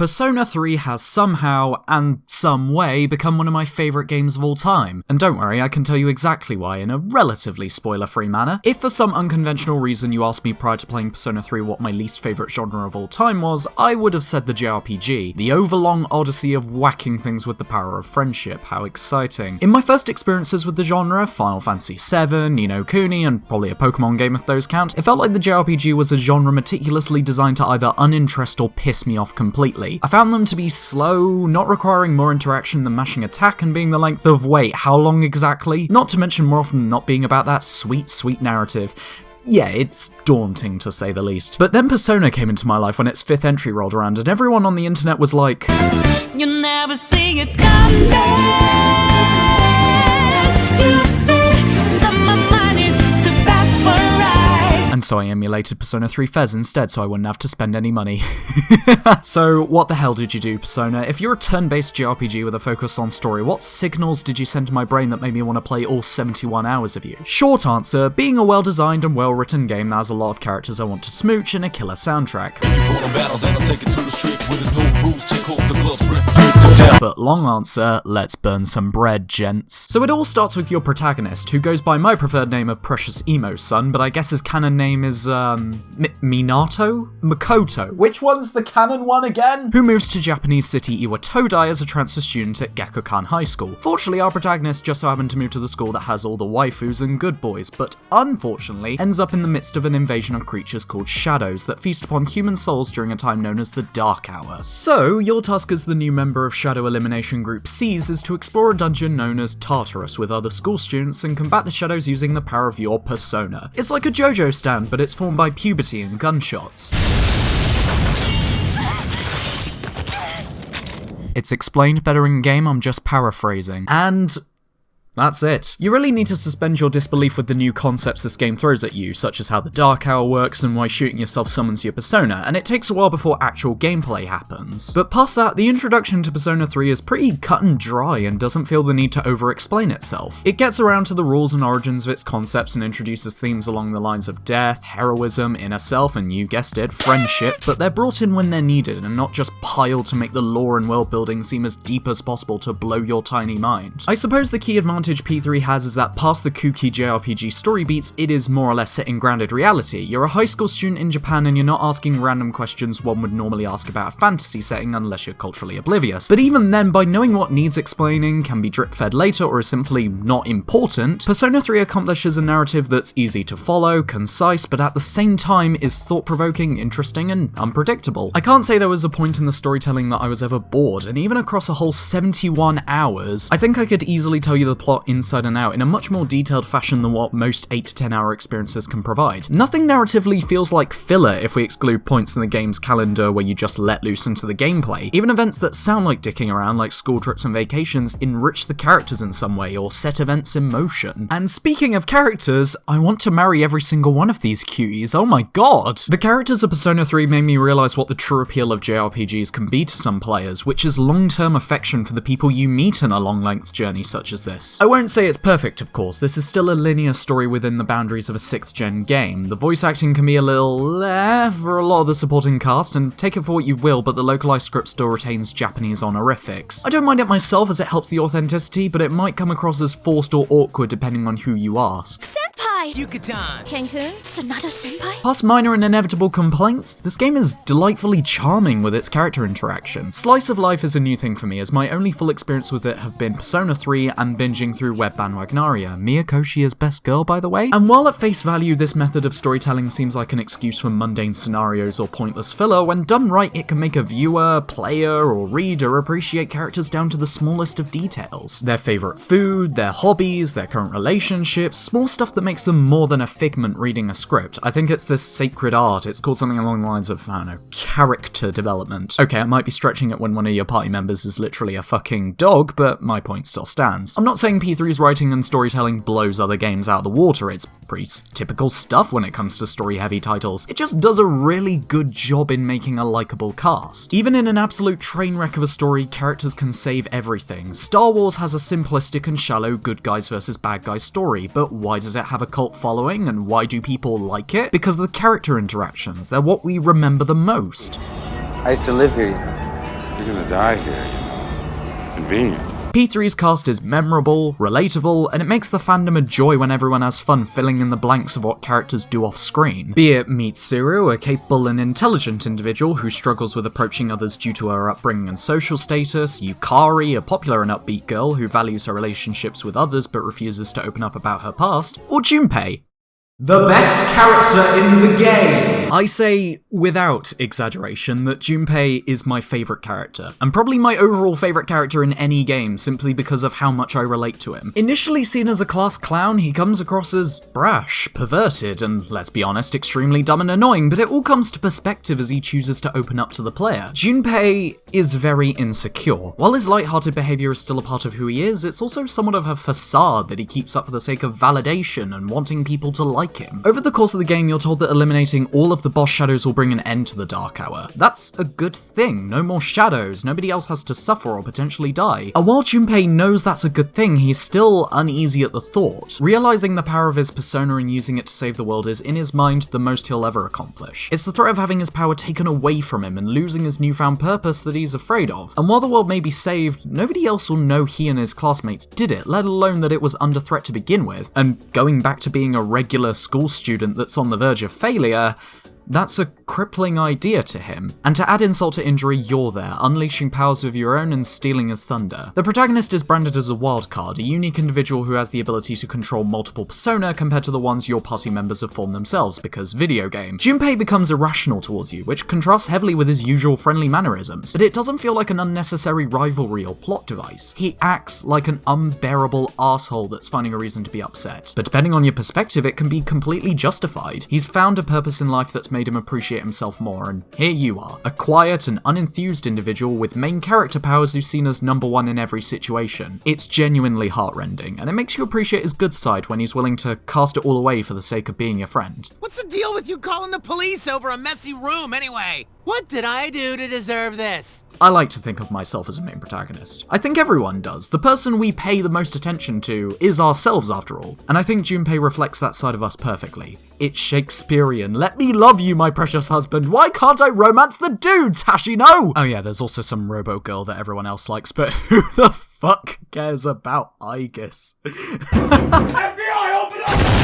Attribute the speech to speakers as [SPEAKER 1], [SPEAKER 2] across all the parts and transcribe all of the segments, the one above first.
[SPEAKER 1] Persona 3 has somehow, and some way, become one of my favourite games of all time. And don't worry, I can tell you exactly why in a relatively spoiler-free manner. If for some unconventional reason you asked me prior to playing Persona 3 what my least favourite genre of all time was, I would have said the JRPG. The overlong odyssey of whacking things with the power of friendship. How exciting. In my first experiences with the genre, Final Fantasy VII, Ni no Kuni, and probably a Pokemon game if those count, it felt like the JRPG was a genre meticulously designed to either uninterest or piss me off completely. I found them to be slow, not requiring more interaction than mashing attack, and being the length of, wait, how long exactly? Not to mention more often not being about that sweet, sweet narrative. Yeah, it's daunting to say the least. But then Persona came into my life when its 5th entry rolled around, and everyone on the internet was like, "You never see it coming. You see that my mind is too fast for eyes." And so I emulated Persona 3 FES instead so I wouldn't have to spend any money. So what the hell did you do, Persona? If you're a turn-based JRPG with a focus on story, what signals did you send to my brain that made me want to play all 71 hours of you? Short answer, being a well-designed and well-written game that has a lot of characters I want to smooch and a killer soundtrack. But long answer, let's burn some bread, gents. So it all starts with your protagonist, who goes by my preferred name of Precious Emo's son, but I guess his canon name is, Minato? Makoto. Which one's the canon one again? Who moves to Japanese city Iwatodai as a transfer student at Gakukan High School. Fortunately, our protagonist just so happened to move to the school that has all the waifus and good boys, but unfortunately ends up in the midst of an invasion of creatures called shadows that feast upon human souls during a time known as the Dark Hour. So, your task as the new member of Shadow Elimination Group C's is to explore a dungeon known as Tartarus with other school students and combat the shadows using the power of your persona. It's like a JoJo stand, but it's formed by puberty and gunshots. It's explained better in game, I'm just paraphrasing. And that's it. You really need to suspend your disbelief with the new concepts this game throws at you, such as how the Dark Hour works and why shooting yourself summons your persona, and it takes a while before actual gameplay happens. But past that, the introduction to Persona 3 is pretty cut and dry and doesn't feel the need to over-explain itself. It gets around to the rules and origins of its concepts and introduces themes along the lines of death, heroism, inner self, and you guessed it, friendship, but they're brought in when they're needed and not just piled to make the lore and world building seem as deep as possible to blow your tiny mind. I suppose the key advantage P3 has is that past the kooky JRPG story beats, it is more or less set in grounded reality. You're a high school student in Japan and you're not asking random questions one would normally ask about a fantasy setting unless you're culturally oblivious. But even then, by knowing what needs explaining, can be drip-fed later, or is simply not important, Persona 3 accomplishes a narrative that's easy to follow, concise, but at the same time is thought-provoking, interesting, and unpredictable. I can't say there was a point in the storytelling that I was ever bored, and even across a whole 71 hours, I think I could easily tell you the plot inside and out in a much more detailed fashion than what most 8 to 10 hour experiences can provide. Nothing narratively feels like filler if we exclude points in the game's calendar where you just let loose into the gameplay. Even events that sound like dicking around, like school trips and vacations, enrich the characters in some way or set events in motion. And speaking of characters, I want to marry every single one of these cuties, oh my god! The characters of Persona 3 made me realise what the true appeal of JRPGs can be to some players, which is long-term affection for the people you meet in a long-length journey such as this. I won't say it's perfect, of course, this is still a linear story within the boundaries of a 6th gen game. The voice acting can be a little for a lot of the supporting cast, and take it for what you will, but the localized script still retains Japanese honorifics. I don't mind it myself as it helps the authenticity, but it might come across as forced or awkward depending on who you ask. Senpai! Yucatan! Ken-kun? Sonata Senpai? Past minor and inevitable complaints, this game is delightfully charming with its character interaction. Slice of life is a new thing for me, as my only full experience with it have been Persona 3 and binging through Web Bandwagnaria. Miyakoshi's best girl, by the way. And while at face value this method of storytelling seems like an excuse for mundane scenarios or pointless filler, when done right it can make a viewer, player, or reader appreciate characters down to the smallest of details. Their favourite food, their hobbies, their current relationships, small stuff that makes them more than a figment reading a script. I think it's this sacred art. It's called something along the lines of, I don't know, character development. Okay, I might be stretching it when one of your party members is literally a fucking dog, but my point still stands. I'm not saying P3's writing and storytelling blows other games out of the water. It's pretty typical stuff when it comes to story-heavy titles. It just does a really good job in making a likeable cast. Even in an absolute train wreck of a story, characters can save everything. Star Wars has a simplistic and shallow good guys versus bad guys story, but why does it have a cult following, and why do people like it? Because of the character interactions. They're what we remember the most.
[SPEAKER 2] I used to live here, you know. You're gonna die here, you know. Convenient.
[SPEAKER 1] P3's cast is memorable, relatable, and it makes the fandom a joy when everyone has fun filling in the blanks of what characters do off screen. Be it Mitsuru, a capable and intelligent individual who struggles with approaching others due to her upbringing and social status, Yukari, a popular and upbeat girl who values her relationships with others but refuses to open up about her past, or Junpei, the best character in the game! I say, without exaggeration, that Junpei is my favourite character, and probably my overall favourite character in any game, simply because of how much I relate to him. Initially seen as a class clown, he comes across as brash, perverted, and, let's be honest, extremely dumb and annoying, but it all comes to perspective as he chooses to open up to the player. Junpei is very insecure. While his light-hearted behaviour is still a part of who he is, it's also somewhat of a facade that he keeps up for the sake of validation and wanting people to like him. Over the course of the game, you're told that eliminating all of the boss shadows will bring an end to the Dark Hour. That's a good thing. No more shadows, nobody else has to suffer or potentially die. And while Junpei knows that's a good thing, he's still uneasy at the thought. Realizing the power of his persona and using it to save the world is, in his mind, the most he'll ever accomplish. It's the threat of having his power taken away from him and losing his newfound purpose that he's afraid of. And while the world may be saved, nobody else will know he and his classmates did it, let alone that it was under threat to begin with. And going back to being a regular school student that's on the verge of failure, that's a crippling idea to him. And to add insult to injury, you're there, unleashing powers of your own and stealing his thunder. The protagonist is branded as a wildcard, a unique individual who has the ability to control multiple persona compared to the ones your party members have formed themselves, because video game. Junpei becomes irrational towards you, which contrasts heavily with his usual friendly mannerisms, but it doesn't feel like an unnecessary rivalry or plot device. He acts like an unbearable asshole that's finding a reason to be upset. But depending on your perspective, it can be completely justified. He's found a purpose in life that's made him appreciate himself more, and here you are, a quiet and unenthused individual with main character powers who's seen as number one in every situation. It's genuinely heartrending, and it makes you appreciate his good side when he's willing to cast it all away for the sake of being your friend.
[SPEAKER 3] What's the deal with you calling the police over a messy room anyway? What did I do to deserve this?
[SPEAKER 1] I like to think of myself as a main protagonist. I think everyone does. The person we pay the most attention to is ourselves, after all. And I think Junpei reflects that side of us perfectly. It's Shakespearean. Let me love you, my precious husband. Why can't I romance the dudes, Hashino? Oh yeah, there's also some robo-girl that everyone else likes, but who the fuck cares about Aegis? FBI, open up!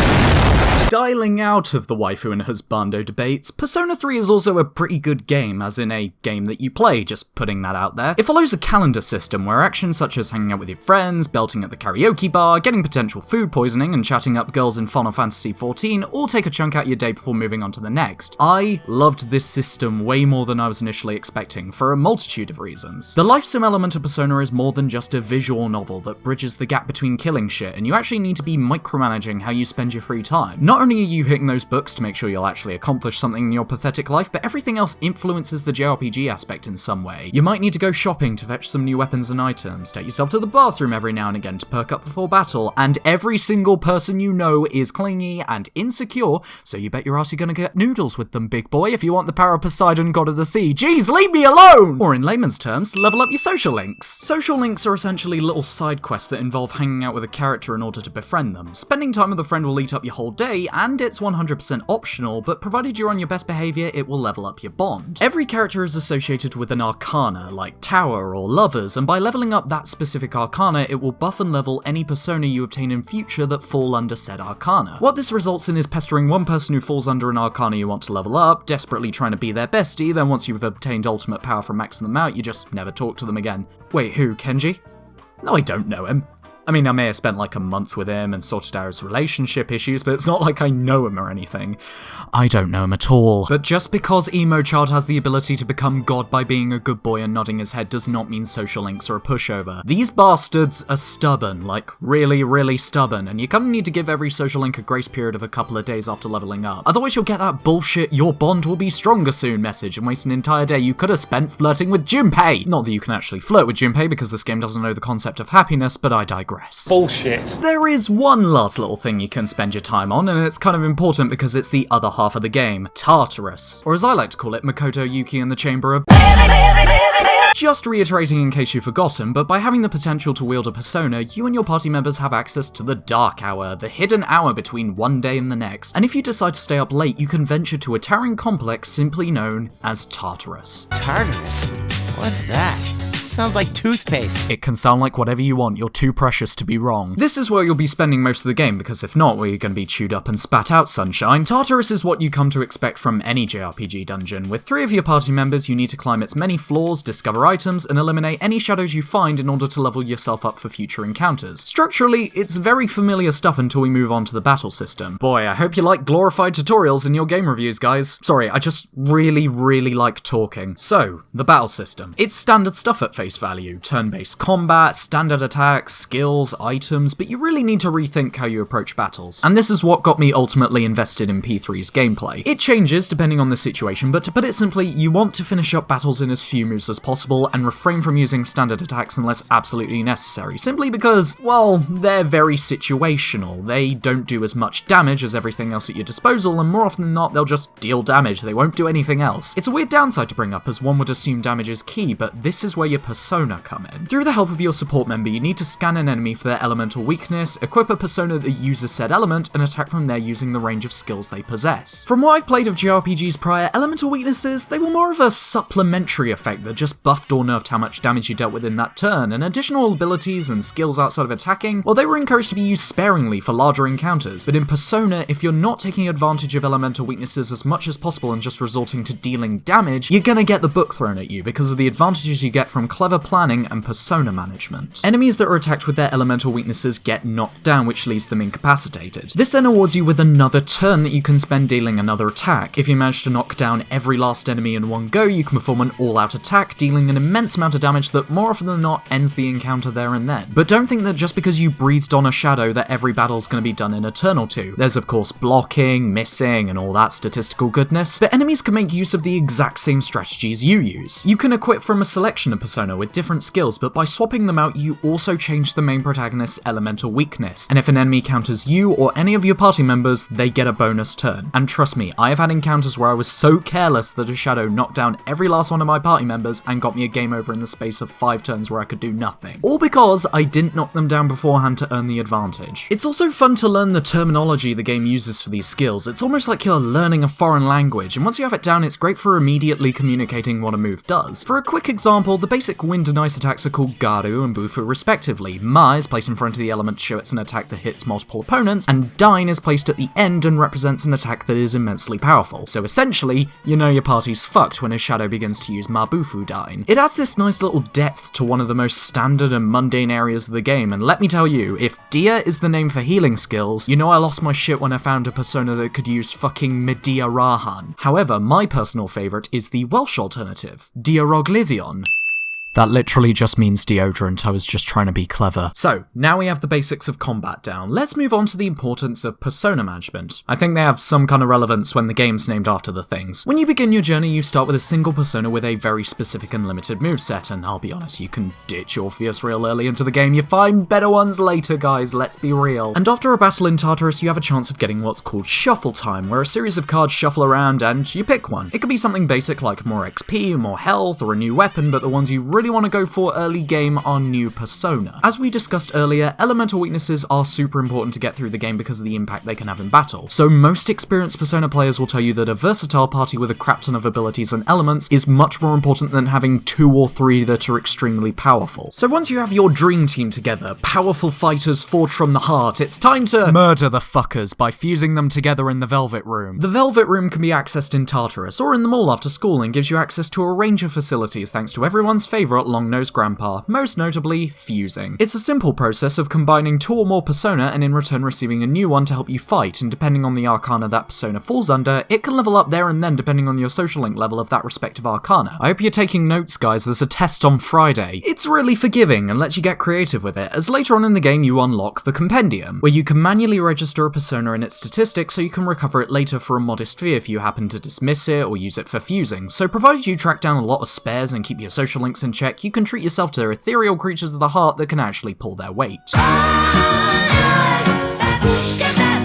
[SPEAKER 1] Dialing out of the waifu and husbando debates, Persona 3 is also a pretty good game, as in a game that you play, just putting that out there. It follows a calendar system where actions such as hanging out with your friends, belting at the karaoke bar, getting potential food poisoning, and chatting up girls in Final Fantasy XIV all take a chunk out your day before moving on to the next. I loved this system way more than I was initially expecting, for a multitude of reasons. The life sim element of Persona is more than just a visual novel that bridges the gap between killing shit, and you actually need to be micromanaging how you spend your free time. Not only are you hitting those books to make sure you'll actually accomplish something in your pathetic life, but everything else influences the JRPG aspect in some way. You might need to go shopping to fetch some new weapons and items, take yourself to the bathroom every now and again to perk up before battle, and every single person you know is clingy and insecure, so you bet your ass you're gonna get noodles with them, big boy, if you want the power of Poseidon, god of the sea. Jeez, leave me alone! Or in layman's terms, level up your social links. Social links are essentially little side quests that involve hanging out with a character in order to befriend them. Spending time with a friend will eat up your whole day, and it's 100% optional, but provided you're on your best behaviour, it will level up your bond. Every character is associated with an arcana, like Tower or Lovers, and by leveling up that specific arcana, it will buff and level any persona you obtain in future that fall under said arcana. What this results in is pestering one person who falls under an arcana you want to level up, desperately trying to be their bestie, then once you've obtained ultimate power from maxing them out, you just never talk to them again. Wait, who, Kenji? No, I don't know him. I mean, I may have spent like a month with him and sorted out his relationship issues, but it's not like I know him or anything. I don't know him at all. But just because Emo Child has the ability to become God by being a good boy and nodding his head does not mean social links are a pushover. These bastards are stubborn, like really, really stubborn, and you kinda need to give every social link a grace period of a couple of days after leveling up. Otherwise you'll get that bullshit "your bond will be stronger soon" message and waste an entire day you could have spent flirting with Junpei. Not that you can actually flirt with Junpei because this game doesn't know the concept of happiness, but I digress.
[SPEAKER 4] Bullshit.
[SPEAKER 1] There is one last little thing you can spend your time on, and it's kind of important because it's the other half of the game, Tartarus. Or as I like to call it, Makoto Yuki and the Chamber of Just reiterating in case you've forgotten, but by having the potential to wield a persona, you and your party members have access to the Dark Hour, the hidden hour between one day and the next, and if you decide to stay up late, you can venture to a towering complex simply known as Tartarus.
[SPEAKER 3] Tartarus? What's that? Sounds like toothpaste.
[SPEAKER 1] It can sound like whatever you want, you're too precious to be wrong. This is where you'll be spending most of the game, because if not, well, you're going to be chewed up and spat out, sunshine. Tartarus is what you come to expect from any JRPG dungeon. With 3 of your party members, you need to climb its many floors, discover items, and eliminate any shadows you find in order to level yourself up for future encounters. Structurally, it's very familiar stuff until we move on to the battle system. Boy, I hope you like glorified tutorials in your game reviews, guys. Sorry, I just really like talking. So, the battle system. It's standard stuff at face value. Turn-based combat, standard attacks, skills, items, but you really need to rethink how you approach battles. And this is what got me ultimately invested in P3's gameplay. It changes depending on the situation, but to put it simply, you want to finish up battles in as few moves as possible and refrain from using standard attacks unless absolutely necessary, simply because, well, they're very situational. They don't do as much damage as everything else at your disposal, and more often than not, they'll just deal damage. They won't do anything else. It's a weird downside to bring up, as one would assume damage is key, but this is where your persona come in. Through the help of your support member, you need to scan an enemy for their elemental weakness, equip a persona that uses said element, and attack from there using the range of skills they possess. From what I've played of JRPGs prior, elemental weaknesses, they were more of a supplementary effect that just buffed or nerfed how much damage you dealt with in that turn, and additional abilities and skills outside of attacking, well, they were encouraged to be used sparingly for larger encounters. But in Persona, if you're not taking advantage of elemental weaknesses as much as possible and just resorting to dealing damage, you're gonna get the book thrown at you because of the advantages you get from clever planning and persona management. Enemies that are attacked with their elemental weaknesses get knocked down, which leaves them incapacitated. This then awards you with another turn that you can spend dealing another attack. If you manage to knock down every last enemy in one go, you can perform an all-out attack, dealing an immense amount of damage that more often than not ends the encounter there and then. But don't think that just because you breathed on a shadow that every battle's going to be done in a turn or two. There's of course blocking, missing, and all that statistical goodness, but enemies can make use of the exact same strategies you use. You can equip from a selection of persona with different skills, but by swapping them out, you also change the main protagonist's elemental weakness, and if an enemy counters you or any of your party members, they get a bonus turn. And trust me, I have had encounters where I was so careless that a shadow knocked down every last one of my party members and got me a game over in the space of 5 turns where I could do nothing. All because I didn't knock them down beforehand to earn the advantage. It's also fun to learn the terminology the game uses for these skills. It's almost like you're learning a foreign language, and once you have it down, it's great for immediately communicating what a move does. For a quick example, the basic wind and ice attacks are called Garu and Bufu respectively. Ma is placed in front of the element to show it's an attack that hits multiple opponents, and Dine is placed at the end and represents an attack that is immensely powerful. So essentially, you know your party's fucked when a shadow begins to use Ma Bufu Dine. It adds this nice little depth to one of the most standard and mundane areas of the game, and let me tell you, if Dia is the name for healing skills, you know I lost my shit when I found a persona that could use fucking Medea Rahan. However, my personal favourite is the Welsh alternative, Dia Roglivion. That literally just means deodorant, I was just trying to be clever. So, now we have the basics of combat down, let's move on to the importance of persona management. I think they have some kind of relevance when the game's named after the things. When you begin your journey, you start with a single persona with a very specific and limited moveset, and I'll be honest, you can ditch Orpheus real early into the game, you find better ones later guys, let's be real. And after a battle in Tartarus, you have a chance of getting what's called shuffle time, where a series of cards shuffle around and you pick one. It could be something basic like more XP, more health, or a new weapon, but the ones you really want to go for early game are new persona. As we discussed earlier, elemental weaknesses are super important to get through the game because of the impact they can have in battle. So most experienced persona players will tell you that a versatile party with a crap ton of abilities and elements is much more important than having 2 or 3 that are extremely powerful. So once you have your dream team together, powerful fighters forged from the heart, it's time to murder the fuckers by fusing them together in the Velvet Room. The Velvet Room can be accessed in Tartarus or in the mall after school and gives you access to a range of facilities thanks to everyone's favourite long-nosed grandpa, most notably fusing. It's a simple process of combining 2 or more persona and in return receiving a new one to help you fight, and depending on the arcana that persona falls under, it can level up there and then depending on your social link level of that respective arcana. I hope you're taking notes guys, there's a test on Friday. It's really forgiving and lets you get creative with it, as later on in the game you unlock the Compendium, where you can manually register a persona and its statistics so you can recover it later for a modest fee if you happen to dismiss it or use it for fusing. So provided you track down a lot of spares and keep your social links in check, you can treat yourself to ethereal creatures of the heart that can actually pull their weight.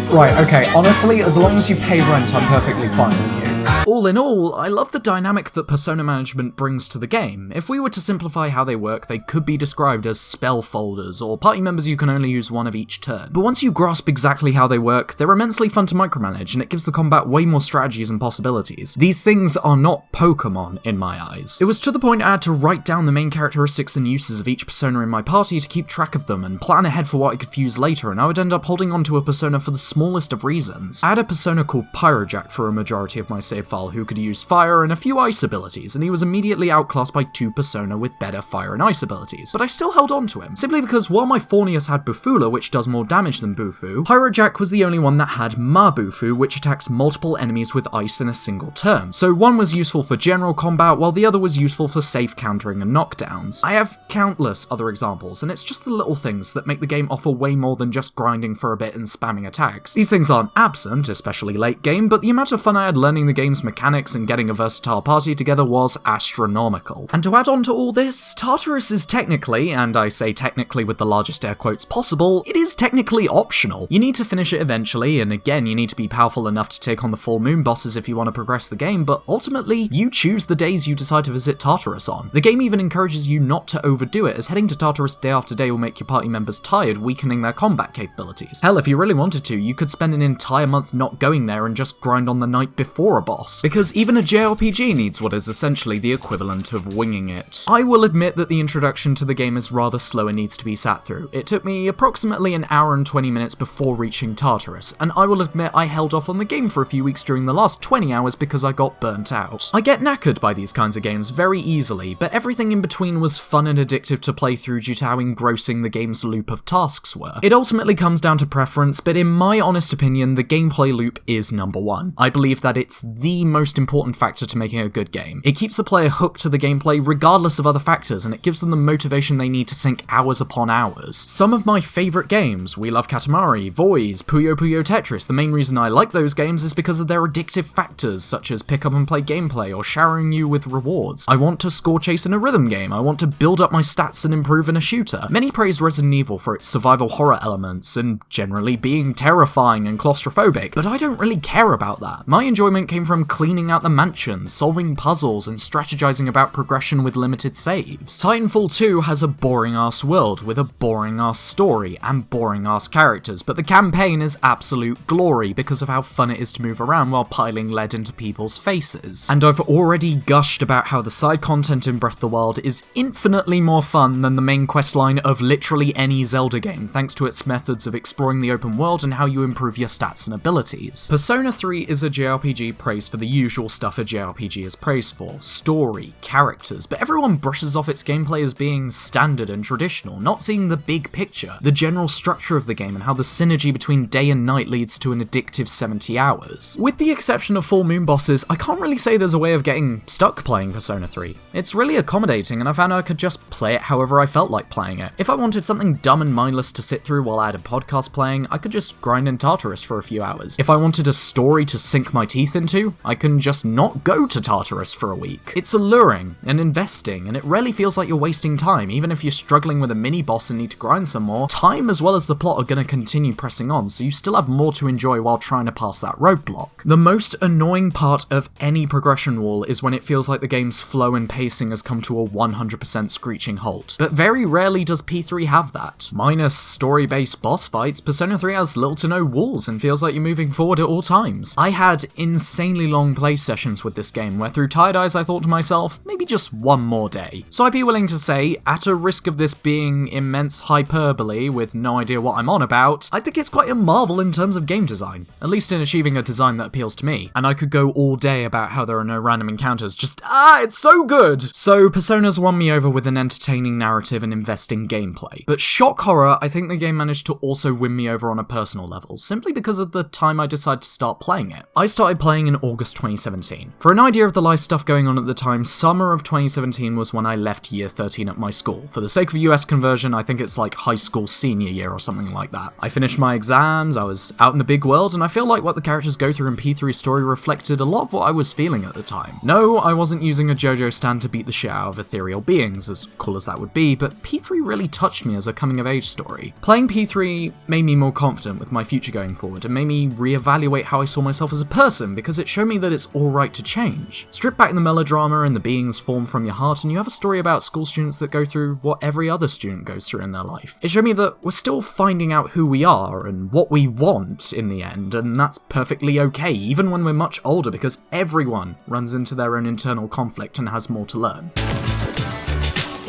[SPEAKER 1] Right, okay, honestly, as long as you pay rent, I'm perfectly fine with you. All in all, I love the dynamic that persona management brings to the game. If we were to simplify how they work, they could be described as spell folders, or party members you can only use one of each turn. But once you grasp exactly how they work, they're immensely fun to micromanage, and it gives the combat way more strategies and possibilities. These things are not Pokemon, in my eyes. It was to the point I had to write down the main characteristics and uses of each persona in my party to keep track of them, and plan ahead for what I could use later, and I would end up holding onto a persona for the smallest of reasons. I had a persona called Pyrojack for a majority of my save file who could use fire and a few ice abilities, and he was immediately outclassed by 2 persona with better fire and ice abilities, but I still held on to him, simply because while my Fornius had Bufula, which does more damage than Bufu, Pyrojack was the only one that had Mabufu, which attacks multiple enemies with ice in a single turn, so one was useful for general combat while the other was useful for safe countering and knockdowns. I have countless other examples, and it's just the little things that make the game offer way more than just grinding for a bit and spamming attacks. These things aren't absent, especially late game, but the amount of fun I had learning the game's mechanics and getting a versatile party together was astronomical. And to add on to all this, Tartarus is technically, and I say technically with the largest air quotes possible, it is technically optional. You need to finish it eventually, and again, you need to be powerful enough to take on the full moon bosses if you want to progress the game, but ultimately, you choose the days you decide to visit Tartarus on. The game even encourages you not to overdo it, as heading to Tartarus day after day will make your party members tired, weakening their combat capabilities. Hell, if you really wanted to, you could spend an entire month not going there and just grind on the night before a boss, because even a JRPG needs what is essentially the equivalent of winging it. I will admit that the introduction to the game is rather slow and needs to be sat through. It took me approximately an hour and 20 minutes before reaching Tartarus, and I will admit I held off on the game for a few weeks during the last 20 hours because I got burnt out. I get knackered by these kinds of games very easily, but everything in between was fun and addictive to play through due to how engrossing the game's loop of tasks were. It ultimately comes down to preference, but in my honest opinion, the gameplay loop is number one. I believe that it's the most important factor to making a good game. It keeps the player hooked to the gameplay regardless of other factors, and it gives them the motivation they need to sink hours upon hours. Some of my favourite games, We Love Katamari, Voids, Puyo Puyo Tetris, the main reason I like those games is because of their addictive factors, such as pick up and play gameplay or showering you with rewards. I want to score chase in a rhythm game, I want to build up my stats and improve in a shooter. Many praise Resident Evil for its survival horror elements, and generally being terrifying and claustrophobic, but I don't really care about that. My enjoyment came from cleaning out the mansion, solving puzzles, and strategizing about progression with limited saves. Titanfall 2 has a boring-ass world with a boring-ass story and boring-ass characters, but the campaign is absolute glory because of how fun it is to move around while piling lead into people's faces. And I've already gushed about how the side content in Breath of the Wild is infinitely more fun than the main questline of literally any Zelda game, thanks to its methods of exploring the open world and how you improve your stats and abilities. Persona 3 is a JRPG praised for the usual stuff a JRPG is praised for: story, characters, but everyone brushes off its gameplay as being standard and traditional, not seeing the big picture, the general structure of the game and how the synergy between day and night leads to an addictive 70 hours. With the exception of full moon bosses, I can't really say there's a way of getting stuck playing Persona 3. It's really accommodating, and I found I could just play it however I felt like playing it. If I wanted something dumb and mindless to sit through while I had a podcast playing, I could just grind in Tartarus for a few hours. If I wanted a story to sink my teeth into, I can just not go to Tartarus for a week. It's alluring and investing, and it rarely feels like you're wasting time. Even if you're struggling with a mini-boss and need to grind some more, time as well as the plot are going to continue pressing on, so you still have more to enjoy while trying to pass that roadblock. The most annoying part of any progression wall is when it feels like the game's flow and pacing has come to a 100% screeching halt. But very rarely does P3 have that. Minus story-based boss fights, Persona 3 has little to no walls and feels like you're moving forward at all times. I had insanely long play sessions with this game where through tired eyes I thought to myself, maybe just one more day. So I'd be willing to say, at a risk of this being immense hyperbole with no idea what I'm on about, I think it's quite a marvel in terms of game design, at least in achieving a design that appeals to me. And I could go all day about how there are no random encounters, just it's so good! So Persona's won me over with an entertaining narrative and investing gameplay. But shock horror, I think the game managed to also win me over on a personal level, simply because of the time I decided to start playing it. I started playing in August 2017. For an idea of the life stuff going on at the time, summer of 2017 was when I left year 13 at my school. For the sake of US conversion, I think it's like high school senior year or something like that. I finished my exams, I was out in the big world, and I feel like what the characters go through in P3's story reflected a lot of what I was feeling at the time. No, I wasn't using a JoJo stand to beat the shit out of ethereal beings, as cool as that would be, but P3 really touched me as a coming-of-age story. Playing P3 made me more confident with my future going forward, and made me reevaluate how I saw myself as a person, because it show me that it's alright to change. Strip back the melodrama and the beings formed from your heart, and you have a story about school students that go through what every other student goes through in their life. It showed me that we're still finding out who we are and what we want in the end, and that's perfectly okay, even when we're much older, because everyone runs into their own internal conflict and has more to learn.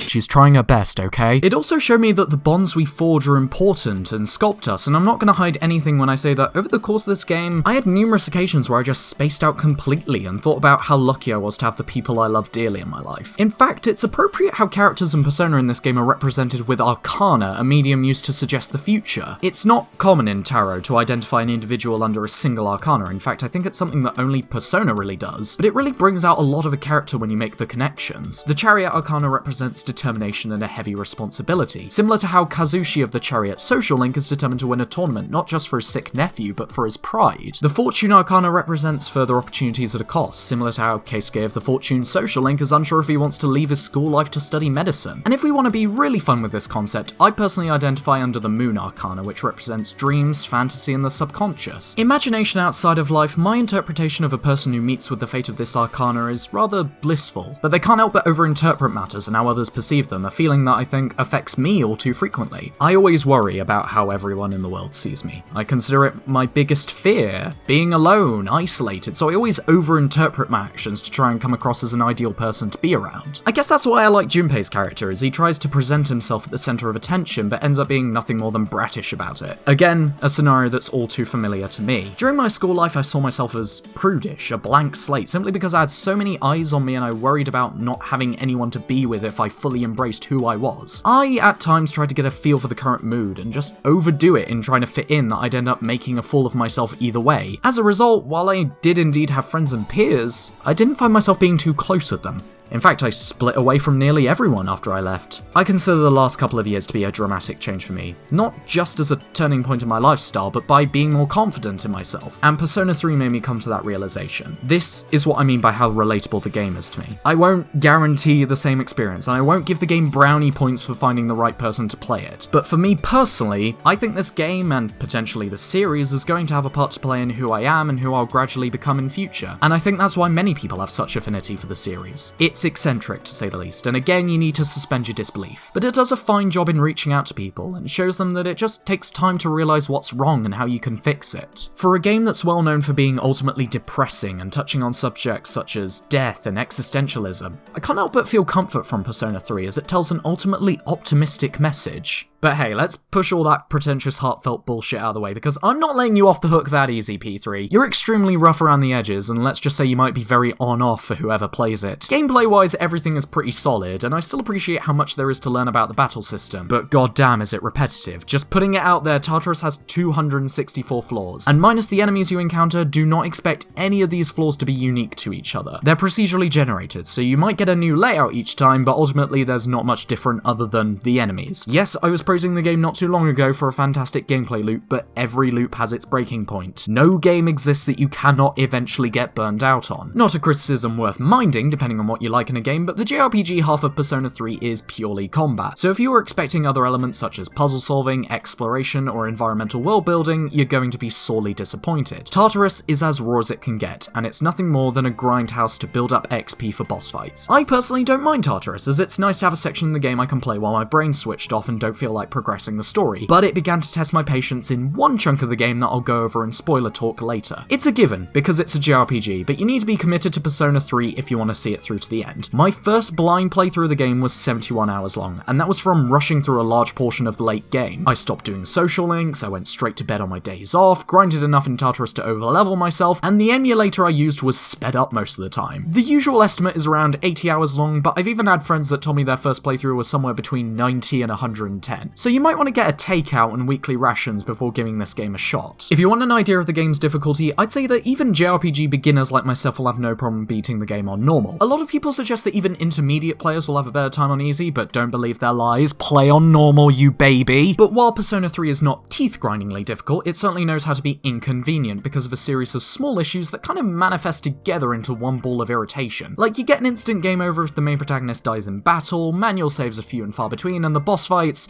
[SPEAKER 1] She's trying her best, okay? It also showed me that the bonds we forge are important and sculpt us, and I'm not going to hide anything when I say that over the course of this game, I had numerous occasions where I just spaced out completely and thought about how lucky I was to have the people I love dearly in my life. In fact, it's appropriate how characters and persona in this game are represented with arcana, a medium used to suggest the future. It's not common in tarot to identify an individual under a single arcana. In fact, I think it's something that only persona really does, but it really brings out a lot of a character when you make the connections. The chariot arcana represents determination and a heavy responsibility, similar to how Kazushi of the Chariot social link is determined to win a tournament not just for his sick nephew, but for his pride. The Fortune Arcana represents further opportunities at a cost, similar to how Keisuke of the Fortune social link is unsure if he wants to leave his school life to study medicine. And if we want to be really fun with this concept, I personally identify under the Moon Arcana, which represents dreams, fantasy, and the subconscious. Imagination outside of life, my interpretation of a person who meets with the fate of this arcana is rather blissful, but they can't help but overinterpret matters and how others perceive them, a feeling that I think affects me all too frequently. I always worry about how everyone in the world sees me. I consider it my biggest fear, being alone, isolated, so I always overinterpret my actions to try and come across as an ideal person to be around. I guess that's why I like Junpei's character, is he tries to present himself at the centre of attention, but ends up being nothing more than brattish about it. Again, a scenario that's all too familiar to me. During my school life, I saw myself as prudish, a blank slate, simply because I had so many eyes on me and I worried about not having anyone to be with if I fully embraced who I was. I, at times, tried to get a feel for the current mood and just overdo it in trying to fit in that I'd end up making a fool of myself either way. As a result, while I did indeed have friends and peers, I didn't find myself being too close with them. In fact, I split away from nearly everyone after I left. I consider the last couple of years to be a dramatic change for me, not just as a turning point in my lifestyle, but by being more confident in myself, and Persona 3 made me come to that realization. This is what I mean by how relatable the game is to me. I won't guarantee the same experience, and I won't give the game brownie points for finding the right person to play it, but for me personally, I think this game, and potentially the series, is going to have a part to play in who I am and who I'll gradually become in future, and I think that's why many people have such affinity for the series. It's eccentric, to say the least, and again you need to suspend your disbelief. But it does a fine job in reaching out to people, and shows them that it just takes time to realise what's wrong and how you can fix it. For a game that's well known for being ultimately depressing and touching on subjects such as death and existentialism, I can't help but feel comfort from Persona 3 as it tells an ultimately optimistic message. But hey, let's push all that pretentious heartfelt bullshit out of the way, because I'm not letting you off the hook that easy, P3. You're extremely rough around the edges, and let's just say you might be very on-off for whoever plays it. Gameplay-wise, everything is pretty solid, and I still appreciate how much there is to learn about the battle system, but goddamn is it repetitive. Just putting it out there, Tartarus has 264 flaws, and minus the enemies you encounter, do not expect any of these flaws to be unique to each other. They're procedurally generated, so you might get a new layout each time, but ultimately there's not much different other than the enemies. Yes, I was praising the game not too long ago for a fantastic gameplay loop, but every loop has its breaking point. No game exists that you cannot eventually get burned out on. Not a criticism worth minding, depending on what you like in a game, but the JRPG half of Persona 3 is purely combat, so if you were expecting other elements such as puzzle solving, exploration, or environmental world building, you're going to be sorely disappointed. Tartarus is as raw as it can get, and it's nothing more than a grindhouse to build up XP for boss fights. I personally don't mind Tartarus, as it's nice to have a section in the game I can play while my brain's switched off and don't feel like progressing the story, but it began to test my patience in one chunk of the game that I'll go over in spoiler talk later. It's a given, because it's a JRPG, but you need to be committed to Persona 3 if you want to see it through to the end. My first blind playthrough of the game was 71 hours long, and that was from rushing through a large portion of the late game. I stopped doing social links, I went straight to bed on my days off, grinded enough in Tartarus to overlevel myself, and the emulator I used was sped up most of the time. The usual estimate is around 80 hours long, but I've even had friends that told me their first playthrough was somewhere between 90 and 110, so you might want to get a takeout and weekly rations before giving this game a shot. If you want an idea of the game's difficulty, I'd say that even JRPG beginners like myself will have no problem beating the game on normal. A lot of people suggest that even intermediate players will have a better time on easy, but don't believe their lies. Play on normal, you baby! But while Persona 3 is not teeth-grindingly difficult, it certainly knows how to be inconvenient because of a series of small issues that kind of manifest together into one ball of irritation. Like, you get an instant game over if the main protagonist dies in battle, manual saves are few and far between, and the boss fights,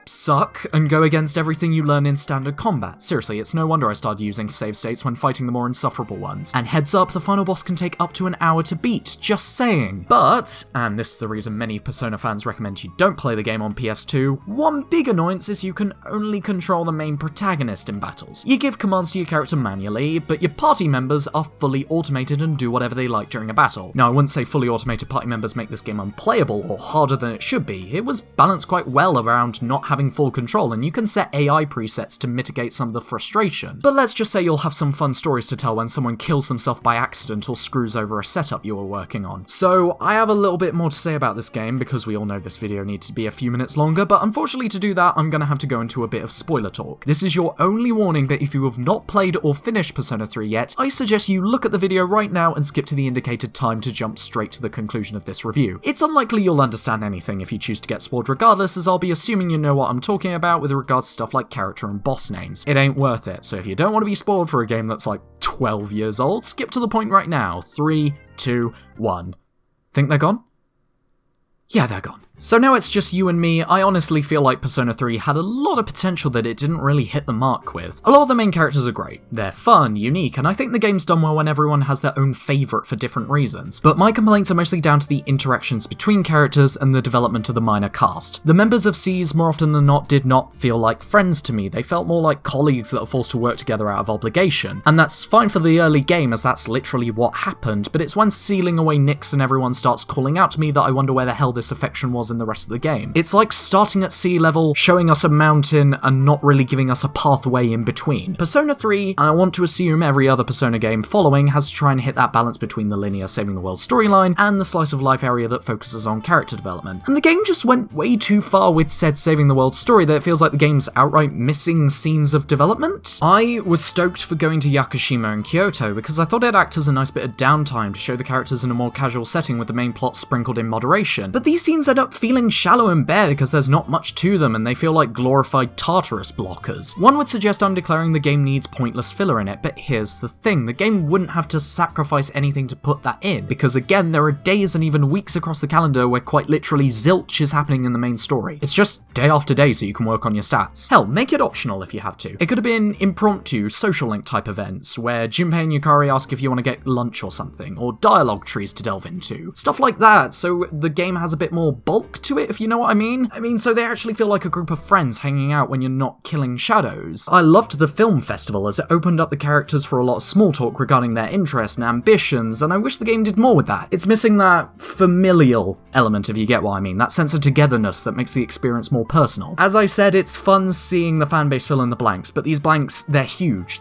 [SPEAKER 1] suck and go against everything you learn in standard combat. Seriously, it's no wonder I started using save states when fighting the more insufferable ones. And heads up, the final boss can take up to an hour to beat, just saying. But, and this is the reason many Persona fans recommend you don't play the game on PS2, one big annoyance is you can only control the main protagonist in battles. You give commands to your character manually, but your party members are fully automated and do whatever they like during a battle. Now, I wouldn't say fully automated party members make this game unplayable or harder than it should be. It was balanced quite well around not having full control, and you can set AI presets to mitigate some of the frustration. But let's just say you'll have some fun stories to tell when someone kills themselves by accident or screws over a setup you were working on. So I have a little bit more to say about this game, because we all know this video needs to be a few minutes longer, but unfortunately to do that, I'm gonna have to go into a bit of spoiler talk. This is your only warning, but if you have not played or finished Persona 3 yet, I suggest you look at the video right now and skip to the indicated time to jump straight to the conclusion of this review. It's unlikely you'll understand anything if you choose to get spoiled regardless, as I'll be assuming you know what I'm talking about with regards to stuff like character and boss names. It ain't worth it, so if you don't want to be spoiled for a game that's like 12 years old, skip to the point right now. 3, 2, 1. Think they're gone? Yeah, they're gone. So now it's just you and me. I honestly feel like Persona 3 had a lot of potential that it didn't really hit the mark with. A lot of the main characters are great. They're fun, unique, and I think the game's done well when everyone has their own favourite for different reasons. But my complaints are mostly down to the interactions between characters and the development of the minor cast. The members of SEES more often than not did not feel like friends to me. They felt more like colleagues that are forced to work together out of obligation. And that's fine for the early game, as that's literally what happened, but it's when sealing away Nyx and everyone starts calling out to me that I wonder where the hell this affection was in the rest of the game. It's like starting at sea level, showing us a mountain, and not really giving us a pathway in between. Persona 3, and I want to assume every other Persona game following, has to try and hit that balance between the linear saving the world storyline and the slice of life area that focuses on character development. And the game just went way too far with said saving the world story that it feels like the game's outright missing scenes of development. I was stoked for going to Yakushima and Kyoto because I thought it'd act as a nice bit of downtime to show the characters in a more casual setting with the main plot sprinkled in moderation. But these scenes end up feeling shallow and bare because there's not much to them and they feel like glorified Tartarus blockers. One would suggest I'm declaring the game needs pointless filler in it, but here's the thing, the game wouldn't have to sacrifice anything to put that in, because again, there are days and even weeks across the calendar where quite literally zilch is happening in the main story. It's just day after day so you can work on your stats. Hell, make it optional if you have to. It could have been impromptu, social link type events, where Junpei and Yukari ask if you want to get lunch or something, or dialogue trees to delve into. Stuff like that, so the game has a bit more bulk to it, if you know what I mean, so they actually feel like a group of friends hanging out when you're not killing shadows. I loved the film festival as it opened up the characters for a lot of small talk regarding their interests and ambitions, and I wish the game did more with that. It's missing that familial element, if you get what I mean, that sense of togetherness that makes the experience more personal. As I said, it's fun seeing the fanbase fill in the blanks, but these blanks, they're huge,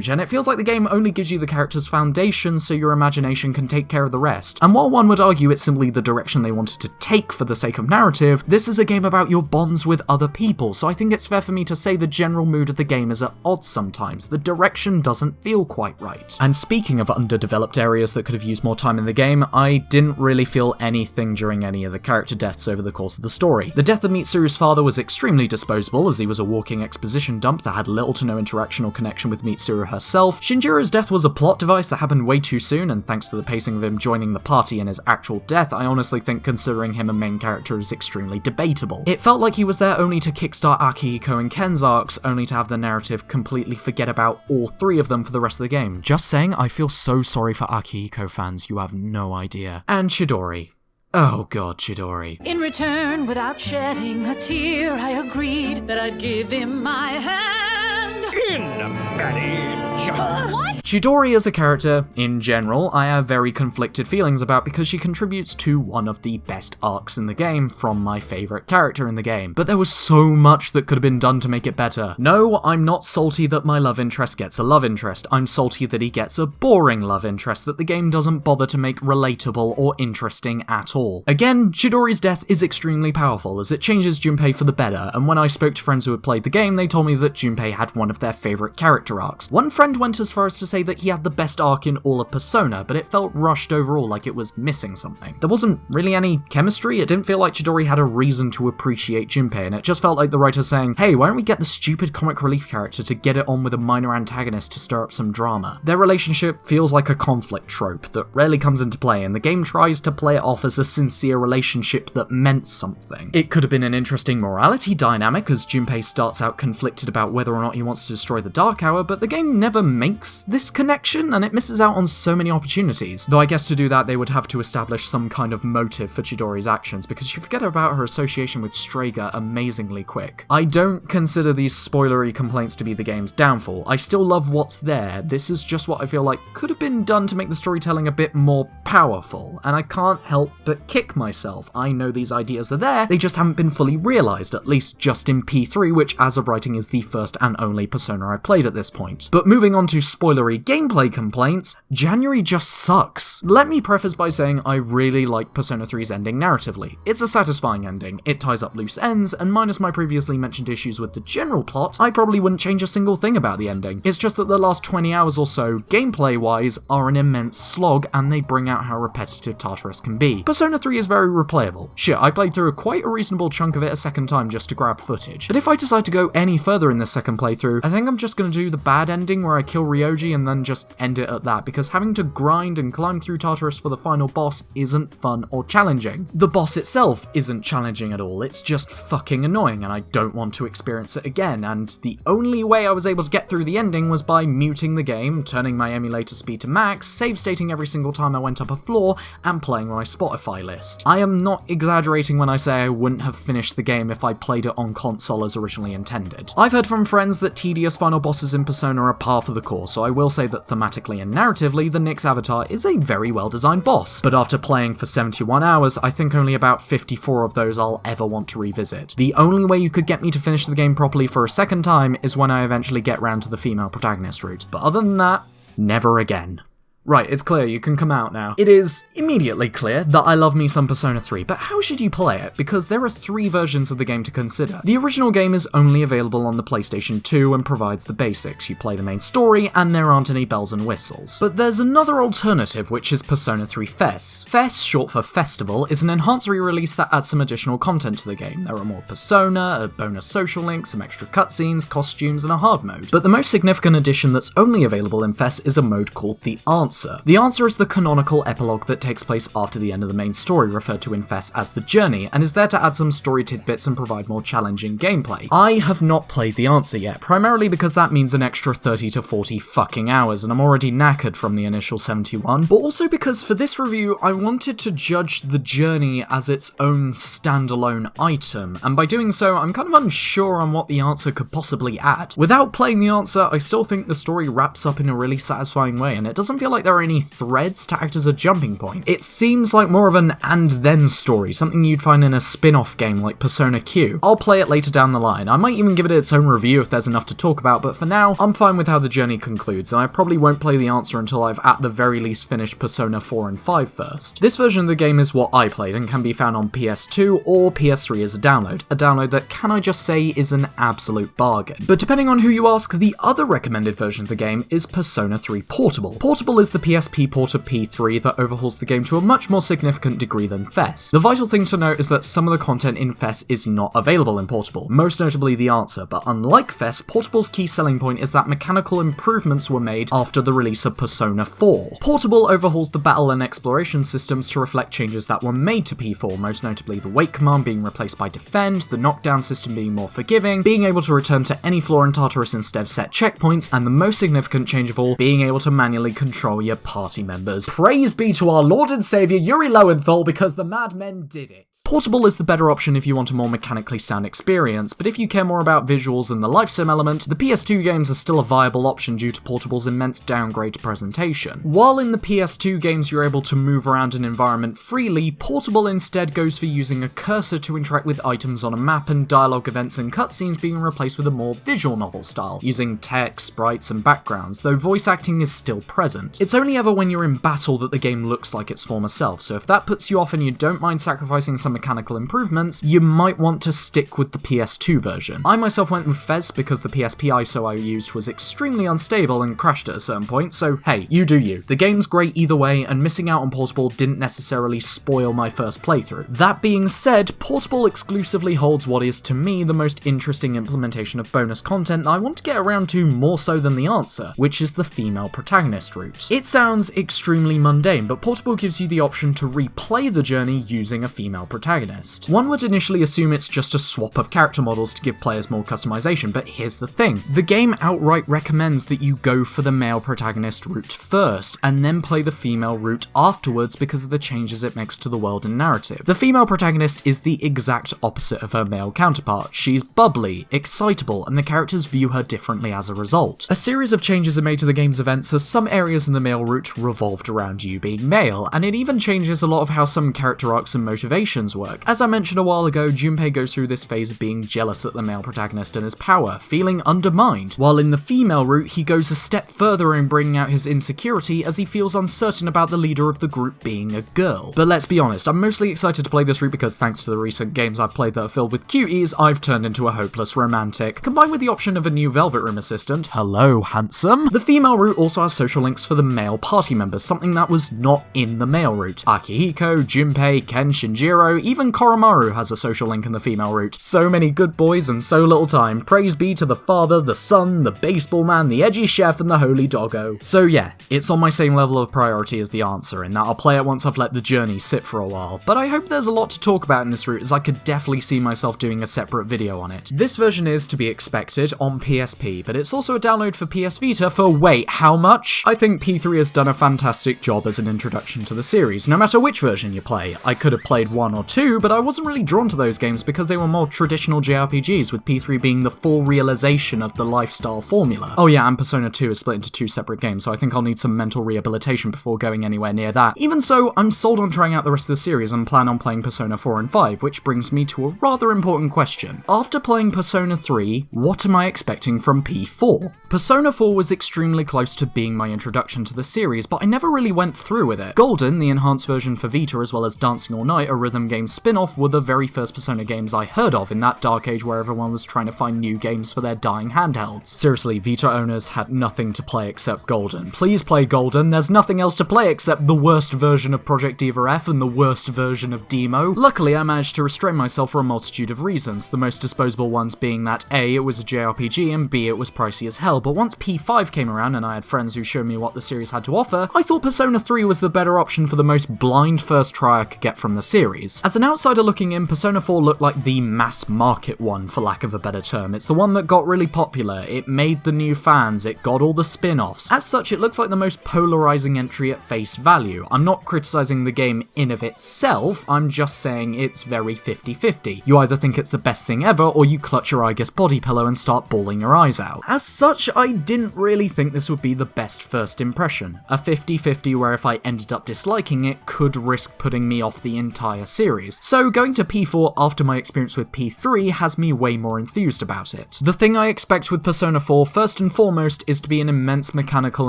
[SPEAKER 1] and it feels like the game only gives you the character's foundation so your imagination can take care of the rest. And while one would argue it's simply the direction they wanted to take for the sake of narrative, this is a game about your bonds with other people, so I think it's fair for me to say the general mood of the game is at odds sometimes. The direction doesn't feel quite right. And speaking of underdeveloped areas that could have used more time in the game, I didn't really feel anything during any of the character deaths over the course of the story. The death of Mitsuru's father was extremely disposable, as he was a walking exposition dump that had little to no interaction or connection with Mitsuru herself. Shinjiro's death was a plot device that happened way too soon, and thanks to the pacing of him joining the party and his actual death, I honestly think considering him a main character is extremely debatable. It felt like he was there only to kickstart Akihiko and Ken's arcs, only to have the narrative completely forget about all three of them for the rest of the game. Just saying, I feel so sorry for Akihiko fans, you have no idea. And Chidori. Oh god, Chidori.
[SPEAKER 4] In return, without shedding a tear, I agreed that I'd give him my hand.
[SPEAKER 5] In marriage.
[SPEAKER 4] What?
[SPEAKER 1] Chidori as a character, in general, I have very conflicted feelings about because she contributes to one of the best arcs in the game from my favourite character in the game. But there was so much that could have been done to make it better. No, I'm not salty that my love interest gets a love interest. I'm salty that he gets a boring love interest that the game doesn't bother to make relatable or interesting at all. Again, Chidori's death is extremely powerful as it changes Junpei for the better, and when I spoke to friends who had played the game, they told me that Junpei had one of their favourite character arcs. One friend friend went as far as to say that he had the best arc in all of Persona, but it felt rushed overall, like it was missing something. There wasn't really any chemistry, it didn't feel like Chidori had a reason to appreciate Junpei, and it just felt like the writer saying, hey, why don't we get the stupid comic relief character to get it on with a minor antagonist to stir up some drama. Their relationship feels like a conflict trope that rarely comes into play, and the game tries to play it off as a sincere relationship that meant something. It could have been an interesting morality dynamic, as Junpei starts out conflicted about whether or not he wants to destroy the Dark Hour, but the game never makes this connection, and it misses out on so many opportunities. Though I guess to do that they would have to establish some kind of motive for Chidori's actions, because you forget about her association with Strega amazingly quick. I don't consider these spoilery complaints to be the game's downfall. I still love what's there. This is just what I feel like could have been done to make the storytelling a bit more powerful, and I can't help but kick myself. I know these ideas are there, they just haven't been fully realised, at least just in P3, which as of writing is the first and only Persona I've played at this point. But moving on to spoilery gameplay complaints, January just sucks. Let me preface by saying I really like Persona 3's ending narratively. It's a satisfying ending, it ties up loose ends, and minus my previously mentioned issues with the general plot, I probably wouldn't change a single thing about the ending. It's just that the last 20 hours or so, gameplay-wise, are an immense slog, and they bring out how repetitive Tartarus can be. Persona 3 is very replayable. Shit, I played through quite a reasonable chunk of it a second time just to grab footage. But if I decide to go any further in this second playthrough, I think I'm just going to do the bad ending where I kill Ryoji and then just end it at that, because having to grind and climb through Tartarus for the final boss isn't fun or challenging. The boss itself isn't challenging at all, it's just fucking annoying, and I don't want to experience it again, and the only way I was able to get through the ending was by muting the game, turning my emulator speed to max, save stating every single time I went up a floor, and playing my Spotify list. I am not exaggerating when I say I wouldn't have finished the game if I played it on console as originally intended. I've heard from friends that tedious final bosses in Persona are par for the course, so I will say that thematically and narratively, the Nyx avatar is a very well designed boss, but after playing for 71 hours, I think only about 54 of those I'll ever want to revisit. The only way you could get me to finish the game properly for a second time is when I eventually get round to the female protagonist route, but other than that, never again. Right, it's clear, you can come out now. It is immediately clear that I love me some Persona 3, but how should you play it? Because there are 3 versions of the game to consider. The original game is only available on the PlayStation 2 and provides the basics. You play the main story, and there aren't any bells and whistles. But there's another alternative, which is Persona 3 FES. FES, short for Festival, is an enhanced re-release that adds some additional content to the game. There are more Persona, a bonus social link, some extra cutscenes, costumes, and a hard mode. But the most significant addition that's only available in FES is a mode called The Answer. The Answer is the canonical epilogue that takes place after the end of the main story, referred to in FES as The Journey, and is there to add some story tidbits and provide more challenging gameplay. I have not played The Answer yet, primarily because that means an extra 30 to 40 fucking hours, and I'm already knackered from the initial 71, but also because for this review I wanted to judge The Journey as its own standalone item, and by doing so I'm kind of unsure on what The Answer could possibly add. Without playing The Answer, I still think the story wraps up in a really satisfying way, and it doesn't feel like there are any threads to act as a jumping point. It seems like more of an and then story, something you'd find in a spin-off game like Persona Q. I'll play it later down the line. I might even give it its own review if there's enough to talk about, but for now, I'm fine with how The Journey concludes, and I probably won't play The Answer until I've at the very least finished Persona 4 and 5 first. This version of the game is what I played and can be found on PS2 or PS3 as a download that, can I just say, is an absolute bargain. But depending on who you ask, the other recommended version of the game is Persona 3 Portable. Portable is the PSP port of P3 that overhauls the game to a much more significant degree than FES. The vital thing to note is that some of the content in FES is not available in Portable, most notably The Answer, but unlike FES, Portable's key selling point is that mechanical improvements were made after the release of Persona 4. Portable overhauls the battle and exploration systems to reflect changes that were made to P4, most notably the wait command being replaced by defend, the knockdown system being more forgiving, being able to return to any floor in Tartarus instead of set checkpoints, and the most significant change of all, being able to manually control your party members. Praise be to our Lord and Saviour Yuri Lowenthal, because the madmen did it. Portable is the better option if you want a more mechanically sound experience, but if you care more about visuals and the life sim element, the PS2 games are still a viable option due to Portable's immense downgrade to presentation. While in the PS2 games you're able to move around an environment freely, Portable instead goes for using a cursor to interact with items on a map, and dialogue events and cutscenes being replaced with a more visual novel style, using text, sprites and backgrounds, though voice acting is still present. It's only ever when you're in battle that the game looks like its former self, so if that puts you off and you don't mind sacrificing some mechanical improvements, you might want to stick with the PS2 version. I myself went with FES because the PSP ISO I used was extremely unstable and crashed at a certain point, so hey, you do you. The game's great either way, and missing out on Portable didn't necessarily spoil my first playthrough. That being said, Portable exclusively holds what is, to me, the most interesting implementation of bonus content that I want to get around to more so than the answer, which is the female protagonist route. It sounds extremely mundane, but Portable gives you the option to replay the journey using a female protagonist. One would initially assume it's just a swap of character models to give players more customization, but here's the thing. The game outright recommends that you go for the male protagonist route first, and then play the female route afterwards because of the changes it makes to the world and narrative. The female protagonist is the exact opposite of her male counterpart. She's bubbly, excitable, and the characters view her differently as a result. A series of changes are made to the game's events as some areas in the male route revolved around you being male, and it even changes a lot of how some character arcs and motivations work. As I mentioned a while ago, Junpei goes through this phase of being jealous at the male protagonist and his power, feeling undermined, while in the female route he goes a step further in bringing out his insecurity as he feels uncertain about the leader of the group being a girl. But let's be honest, I'm mostly excited to play this route because thanks to the recent games I've played that are filled with cuties, I've turned into a hopeless romantic. Combined with the option of a new Velvet Room assistant, hello handsome, the female route also has social links for the male party members, something that was not in the male route. Akihiko, Junpei, Ken, Shinjiro, even Koromaru has a social link in the female route. So many good boys and so little time. Praise be to the father, the son, the baseball man, the edgy chef, and the holy doggo. So yeah, it's on my same level of priority as the answer, in that I'll play it once I've let the journey sit for a while, but I hope there's a lot to talk about in this route as I could definitely see myself doing a separate video on it. This version is, to be expected, on PSP, but it's also a download for PS Vita for wait, how much? I think P3 has done a fantastic job as an introduction to the series, no matter which version you play. I could have played 1 or 2, but I wasn't really drawn to those games because they were more traditional JRPGs, with P3 being the full realization of the lifestyle formula. Oh yeah, and Persona 2 is split into 2 separate games, so I think I'll need some mental rehabilitation before going anywhere near that. Even so, I'm sold on trying out the rest of the series and plan on playing Persona 4 and 5, which brings me to a rather important question. After playing Persona 3, what am I expecting from P4? Persona 4 was extremely close to being my introduction to the series, but I never really went through with it. Golden, the enhanced version for Vita, as well as Dancing All Night, a rhythm game spin-off, were the very first Persona games I heard of in that dark age where everyone was trying to find new games for their dying handhelds. Seriously, Vita owners had nothing to play except Golden. Please play Golden, there's nothing else to play except the worst version of Project Diva F and the worst version of Demo. Luckily, I managed to restrain myself for a multitude of reasons, the most disposable ones being that A, it was a JRPG, and B, it was pricey as hell, but once P5 came around and I had friends who showed me what the series had to offer, I thought Persona 3 was the better option for the most blind first try I could get from the series. As an outsider looking in, Persona 4 looked like the mass market one, for lack of a better term. It's the one that got really popular, it made the new fans, it got all the spin-offs. As such, it looks like the most polarizing entry at face value. I'm not criticizing the game in of itself, I'm just saying it's very 50-50. You either think it's the best thing ever, or you clutch your Igus body pillow and start bawling your eyes out. As such, I didn't really think this would be the best first impression. A 50-50 where if I ended up disliking it, could risk putting me off the entire series. So going to P4 after my experience with P3 has me way more enthused about it. The thing I expect with Persona 4 first and foremost is to be an immense mechanical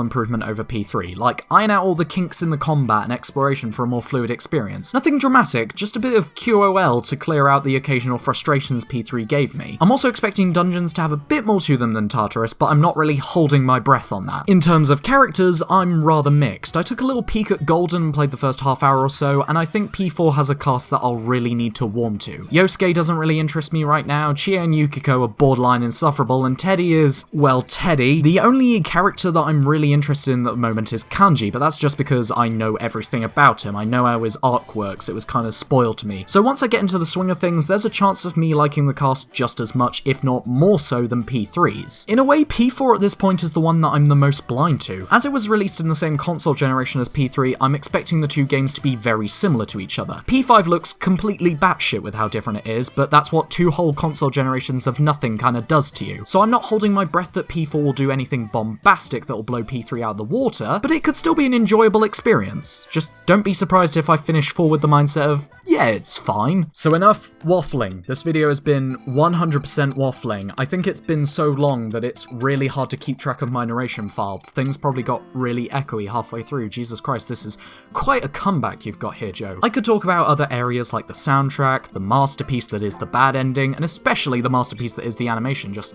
[SPEAKER 1] improvement over P3, like iron out all the kinks in the combat and exploration for a more fluid experience. Nothing dramatic, just a bit of QOL to clear out the occasional frustrations P3 gave me. I'm also expecting dungeons to have a bit more to them than Tartarus, but I'm not really holding my breath on that. In terms of characters, I'm rather mixed. I took a little peek at Golden and played the first half hour or so, and I think P4 has a cast that I'll really need to warm to. Yosuke doesn't really interest me right now, Chie and Yukiko are borderline insufferable, and Teddy is, well, Teddy. The only character that I'm really interested in at the moment is Kanji, but that's just because I know everything about him. I know how his arc works, it was kind of spoiled to me. So once I get into the swing of things, there's a chance of me liking the cast just as much, if not more so, than P3's. In a way, P4 at this point is the one that I'm the most blind to. As it was released in the same console generation as P3, I'm expecting the two games to be very similar to each other. P5 looks completely batshit with how different it is, but that's what 2 whole console generations of nothing kinda does to you. So I'm not holding my breath that P4 will do anything bombastic that will blow P3 out of the water, but it could still be an enjoyable experience. Just don't be surprised if I finish 4 with the mindset of, yeah, it's fine. So enough waffling. This video has been 100% waffling. I think it's been so long that it's really hard to keep track of my narration file. Things probably got really really echoey halfway through. Jesus Christ, this is quite a comeback you've got here, Joe. I could talk about other areas like the soundtrack, the masterpiece that is the bad ending, and especially the masterpiece that is the animation. Just,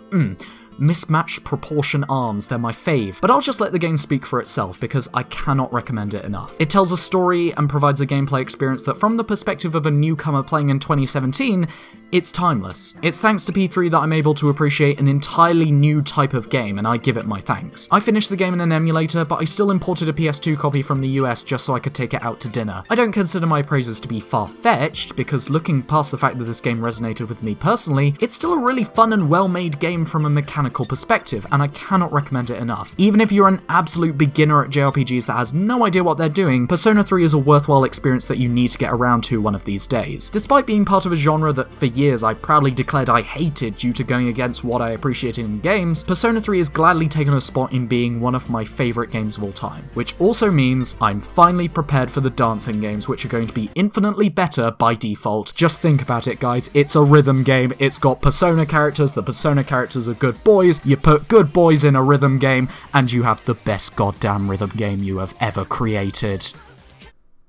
[SPEAKER 1] mismatched proportion arms, they're my fave. But I'll just let the game speak for itself, because I cannot recommend it enough. It tells a story and provides a gameplay experience that, from the perspective of a newcomer playing in 2017, it's timeless. It's thanks to P3 that I'm able to appreciate an entirely new type of game, and I give it my thanks. I finished the game in an emulator, but I still imported a PS2 copy from the US just so I could take it out to dinner. I don't consider my praises to be far-fetched, because looking past the fact that this game resonated with me personally, it's still a really fun and well-made game from a mechanical perspective, and I cannot recommend it enough. Even if you're an absolute beginner at JRPGs that has no idea what they're doing, Persona 3 is a worthwhile experience that you need to get around to one of these days. Despite being part of a genre that for years I proudly declared I hated due to going against what I appreciated in games, Persona 3 has gladly taken a spot in being one of my favourite games of all time, which also means I'm finally prepared for the dancing games, which are going to be infinitely better by default. Just think about it, guys, it's a rhythm game, it's got Persona characters, the Persona characters are good boys, you put good boys in a rhythm game, and you have the best goddamn rhythm game you have ever created.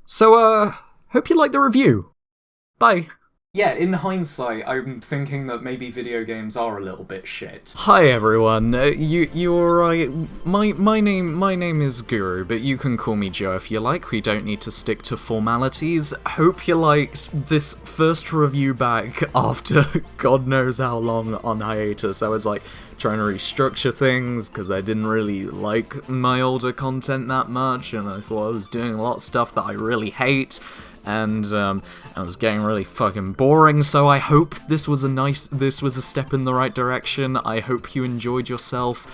[SPEAKER 1] So, hope you liked the review. Bye. Yeah, in hindsight, I'm thinking that maybe video games are a little bit shit. Hi everyone, you alright? My name is Guru, but you can call me Joe if you like. We don't need to stick to formalities. Hope you liked this first review back after God knows how long on hiatus. I was like trying to restructure things because I didn't really like my older content that much, and I thought I was doing a lot of stuff that I really hate. And I was getting really fucking boring, so I hope this was a step in the right direction. I hope you enjoyed yourself.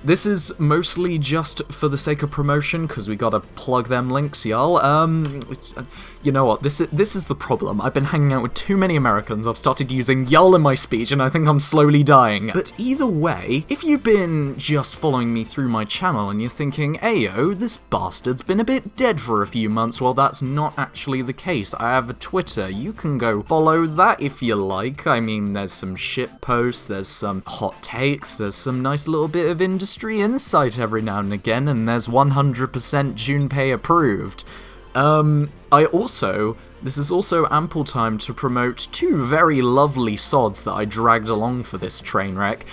[SPEAKER 1] This is mostly just for the sake of promotion, because we gotta plug them links, y'all. You know what, this is the problem. I've been hanging out with too many Americans, I've started using y'all in my speech, and I think I'm slowly dying. But either way, if you've been just following me through my channel and you're thinking, ayo, this bastard's been a bit dead for a few months, well, that's not actually the case. I have a Twitter, you can go follow that if you like. I mean, there's some shit posts, there's some hot takes, there's some nice little bit of industry insight every now and again, and there's 100% Junpei approved. This is also ample time to promote two very lovely sods that I dragged along for this train wreck.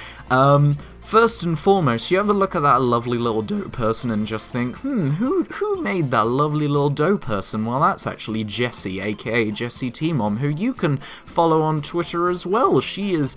[SPEAKER 1] First and foremost, you ever look at that lovely little dough person and just think, who made that lovely little dough person? Well, that's actually Jessie, aka Jessie T-Mom, who you can follow on Twitter as well. She is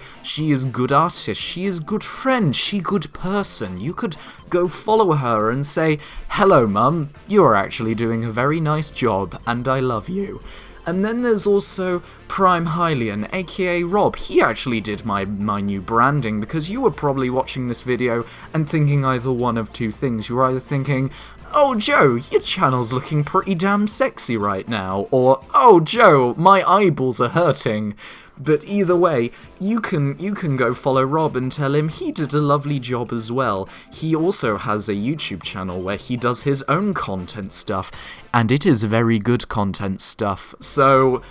[SPEAKER 1] good artist, she is good friend, she good person. You could go follow her and say, hello mum, you're actually doing a very nice job, and I love you. And then there's also Prime Hylian, aka Rob. He actually did my new branding, because you were probably watching this video and thinking either one of two things. You were either thinking, oh Joe, your channel's looking pretty damn sexy right now, or oh Joe, my eyeballs are hurting. But either way, you can go follow Rob and tell him he did a lovely job as well. He also has a YouTube channel where he does his own content stuff, and it is very good content stuff. So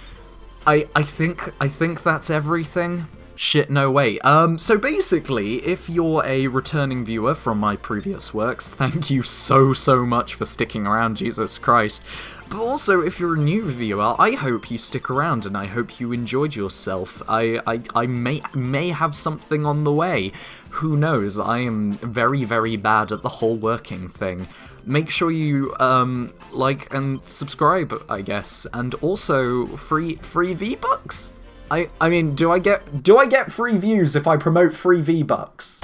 [SPEAKER 1] I think that's everything. Shit, no way. So basically, if you're a returning viewer from my previous works, thank you so much for sticking around, Jesus Christ. But also, if you're a new viewer, I hope you stick around and I hope you enjoyed yourself. I may have something on the way. Who knows? I am very, very bad at the whole working thing. Make sure you like and subscribe, I guess, and also free V-Bucks. I mean, do I get free views if I promote free V-Bucks?